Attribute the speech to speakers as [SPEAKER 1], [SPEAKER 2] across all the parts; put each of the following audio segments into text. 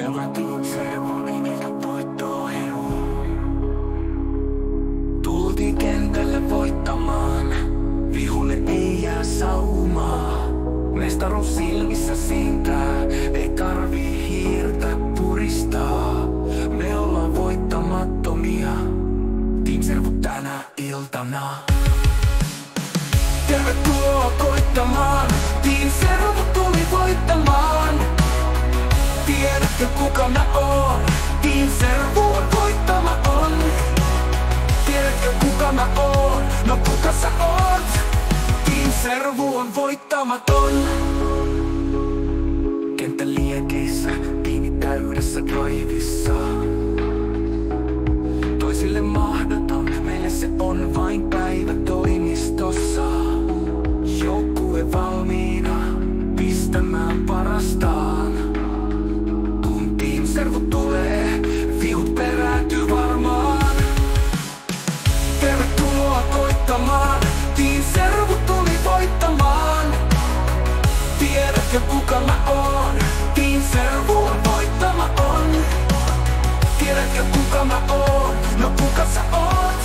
[SPEAKER 1] Tervetuloa Servo-nimellä voittoon. Tultiin kentälle voittamaan, vihulle ei jää saumaa. Mestaruus silmissä siintää, ei tarvii hiirtä puristaa. Me ollaan voittamattomia, Team Servo tänä iltana. Tervetuloa koittamaan, Team Servo tuli voittamaan. Tiedätkö kuka mä oon? Team Servo on voittamaton. Tiedätkö kuka mä oon? No kuka sä oot? Team Servo on voittamaton. Kenttä liekeissä, tiimi täydessä draivissa. Toisille mahdoton, meille se on vain päivä toimistossa. Joukkue valmiina, pistämään parastaan. Kun Team Servo tulee, vihut perääntyy varmaan. Tervetuloa koittamaan, Team Servo tuli voittamaan. Tiedätkö kuka mä oon? Team Servo on voittamaton. Tiedätkö kuka mä oon? No kuka sä oot?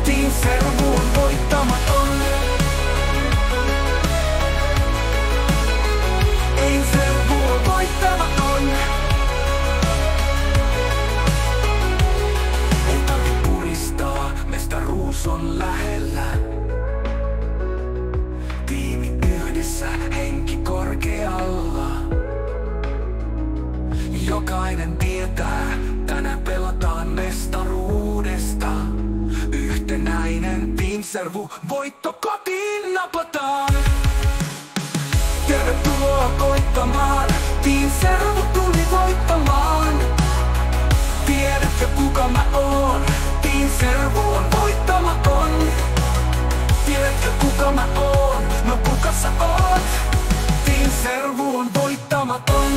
[SPEAKER 1] Team Servo on voittamaton. Team Servo on voittamaton. Ei tarvi puristaa, mestaruus on lähellä. Tiimi yhdessä, henki korkealla. Jokainen tietää, tänään pelataan mestaruudesta. Yhtenäinen Team Servo, voitto kotiin napataan. Tervetuloa koittamaan, Team Servo tuli voittamaan. Tiedätkö kuka mä oon? Team Servo on voittamaton. Tiedätkö kuka mä oon? No kuka sä oot? Team Servo on voittamaton.